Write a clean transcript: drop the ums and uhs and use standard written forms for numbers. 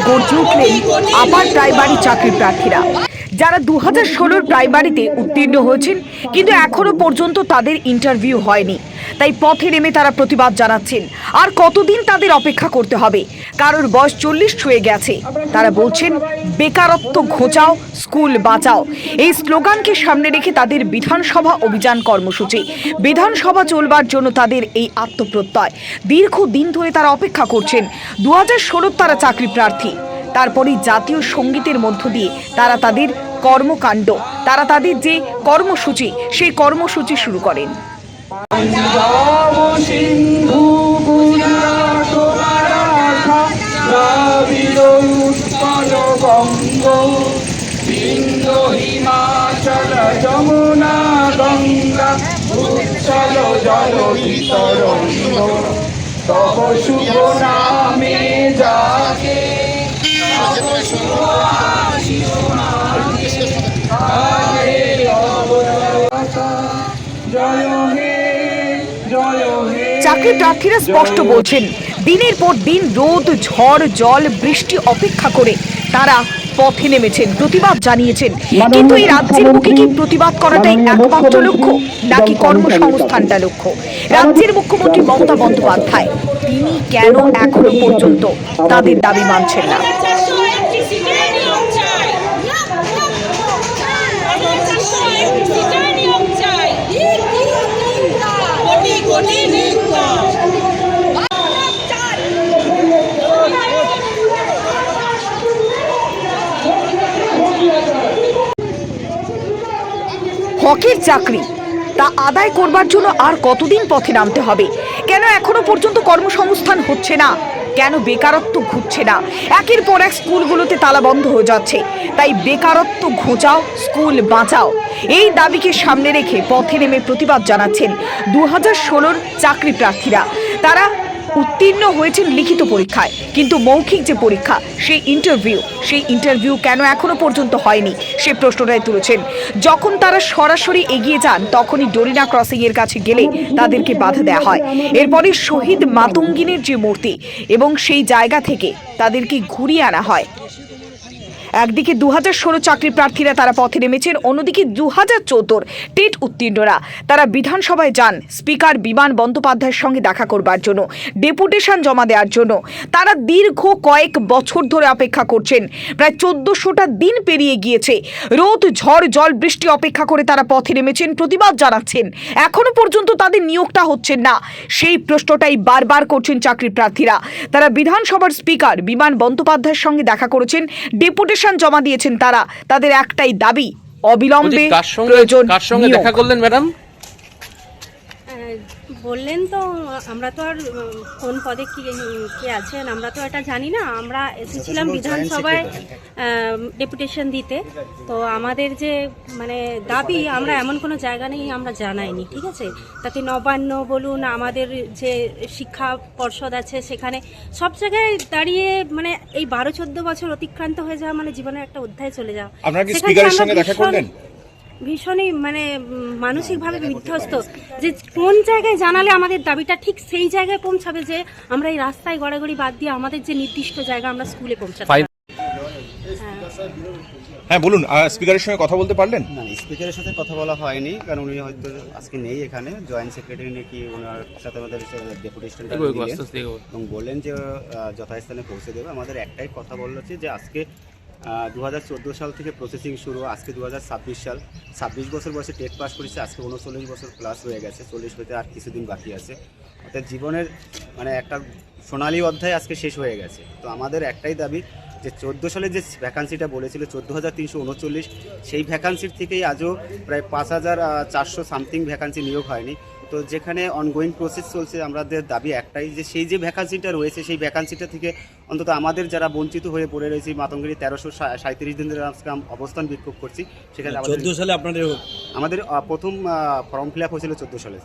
গর্জে উঠলেন আবার প্রাইমারি চাকরি প্রার্থীরা, যারা 2016 প্রাইমারিতে উত্তীর্ণ হয়েছেন কিন্তু এখনো পর্যন্ত তাদের ইন্টারভিউ হয়নি। তাই পথে নেমে তারা প্রতিবাদ জানাচ্ছেন। আর কতদিন তাদের অপেক্ষা করতে হবে? কারোর বয়স 40 ছুঁয়ে গেছে। তারা বলছেন, বেকারত্ব ঘোচাও, স্কুল বাঁচাও। এই স্লোগানকে সামনে রেখে তাদের বিধানসভা অভিযান কর্মসূচি। বিধানসভা চলবার জন্য তাদের এই আত্মপ্রত্যয়। দীর্ঘদিন ধরে তারা অপেক্ষা করছেন। 2016 তারা চাকরি প্রার্থী। তারপরেই জাতীয় সঙ্গীতের মধ্য দিয়ে তারা তাদের কর্মকাণ্ড, তারা তাদের যে কর্মসূচি, সেই কর্মসূচি শুরু করেন। হিমাচল যমুনা গঙ্গা উচ্ছল জল বিতরঙ্গ তব শুভ নামে জাগে চাকরি প্রার্থীরা স্পষ্ট বলছেন, দিনের পর দিন রোদ, ঝড়, জল, বৃষ্টি অপেক্ষা করে তারা পথে নেমেছেন, প্রতিবাদ জানিয়েছেন। কিন্তু এই রাজ্যের মুখে কি প্রতিবাদ করাটাই একমাত্র লক্ষ্য, নাকি কর্মসংস্থানটা লক্ষ্য? রাজ্যের মুখ্যমন্ত্রী মমতা বন্দ্যোপাধ্যায় তিনি কেন এখনো পর্যন্ত তাদের দাবি মানছেন না? হকের চাকরি তা আদায় করবার জন্য আর কতদিন পথে নামতে হবে? কেন এখনো পর্যন্ত কর্মসংস্থান হচ্ছে না? কেন বেকারত্ব ঘুরছে না? একের পর এক স্কুলগুলোতে তালা বন্ধ হয়ে যাচ্ছে। তাই বেকারত্ব ঘোচাও, স্কুল বাঁচাও, এই দাবিকে সামনে রেখে পথে নেমে প্রতিবাদ জানাচ্ছেন 2016 চাকরি প্রার্থীরা। তারা উত্তীর্ণ হয়েছেন লিখিত পরীক্ষায়, কিন্তু মৌখিক যে পরীক্ষা, সেই ইন্টারভিউ কেন এখনো পর্যন্ত হয়নি, সে প্রশ্নটাই তুলেছেন। যখন তারা সরাসরি এগিয়ে যান, তখনই ডোরিনা ক্রসিং এর কাছে গেলে তাদেরকে বাধা দেওয়া হয়। এরপরে শহীদ মাতঙ্গিনীর যে মূর্তি, এবং সেই জায়গা থেকে তাদেরকে ঘুরিয়ে আনা হয়। একদিকে 2016 চাকরি প্রার্থীরা তারা পথে নেমেছেন, অন্যদিকে 2014 টেট উত্তীর্ণরা তারা বিধানসভায় যান স্পিকার বিমান বন্দ্যোপাধ্যায়ের সঙ্গে দেখা করবার জন্য, ডেপুটেশন জমা দেওয়ার জন্য। তারা দীর্ঘ কয়েক বছর ধরে অপেক্ষা করছেন। প্রায় 1400টা দিন পেরিয়ে গিয়েছে। রোদ, ঝড়, জল, বৃষ্টি অপেক্ষা করে তারা পথে নেমেছেন, প্রতিবাদ জানাচ্ছেন। এখনো পর্যন্ত তাদের নিয়োগটা হচ্ছেন না, সেই প্রশ্নটাই বারবার করছেন চাকরি প্রার্থীরা। তারা বিধানসভার স্পিকার বিমান বন্দ্যোপাধ্যায়ের সঙ্গে দেখা করেছেন, ডেপুটেশন জমা দিয়েছেন। তারা তাদের একটাই দাবি, অবিলম্বে প্রয়োজন। কার সঙ্গে দেখা করলেন ম্যাডাম? বললেন তো, আমরা তো আর কোন পদে কে আছেন আমরা তো এটা জানি না। আমরা এসেছিলাম বিধানসভায় ডেপুটেশন দিতে। তো আমাদের যে মানে দাবি, আমরা এমন কোনো জায়গা নেই আমরা জানাইনি, ঠিক আছে? তাতে নবান্ন বলুন, আমাদের যে শিক্ষা পর্ষদ আছে, সেখানে সব জায়গায় দাঁড়িয়ে মানে এই 12-14 বছর অতিক্রান্ত হয়ে যাওয়া মানে জীবনের একটা অধ্যায় চলে যাওয়া। আপনারা কি স্পিকারের সঙ্গে দেখা করলেন? ভীষণই মানে মানসিকভাবে বিধ্বস্ত, যে কোন জায়গায় জানালে আমাদের দাবিটা ঠিক সেই জায়গায় পৌঁছাবে, যে আমরা এই রাস্তায় গড়াগড়ি বাদ দিয়ে আমাদের যে নির্দিষ্ট জায়গা আমরা স্কুলে পৌঁছাতে। হ্যাঁ বলুন, স্পিকারের সঙ্গে কথা বলতে পারলেন? না, স্পিকারের সাথে কথা বলা হয়নি, কারণ উনি হয়তো আজকে নেই এখানে। জয়েন্ট সেক্রেটারি নাকি ওনার সাথে আমাদের ডেপুটেশনটা এবং বললেন যে যথাস্থানে পৌঁছে দেবে। আমাদের একটাই কথা বললো যে আজকে 2014 সাল থেকে প্রসেসিং শুরু, আজকে 2026 সাল, 26 বছর বয়সে টেট পাস করেছে, আজকে 39 বছর প্লাস হয়ে গেছে, 40 হতে আর কিছুদিন বাকি আছে। অর্থাৎ জীবনের মানে একটা সোনালী অধ্যায় আজকে শেষ হয়ে গেছে। তো আমাদের একটাই দাবি যে 14 সালে যে ভ্যাকান্সিটা বলেছিল 14,339, সেই ভ্যাকান্সির থেকেই আজও প্রায় 5,400 সামথিং ভ্যাকান্সি নিয়োগ হয়নি। তো যেখানে অনগোয়িং প্রসেস চলছে, আমাদের দাবি একটাই যে সেই যে ভ্যাকান্সিটা রয়েছে, সেই ভ্যাকান্সিটা থেকে অন্তত আমাদের যারা বঞ্চিত হয়ে পড়ে রয়েছে, মাতঙ্গিনী 1337 দিন ধরে আজকে অবস্থান বিক্ষোভ করছি। সেখানে 14 সালে আমাদের প্রথম ফর্ম ফিল আপ হয়েছিল 14 সালে।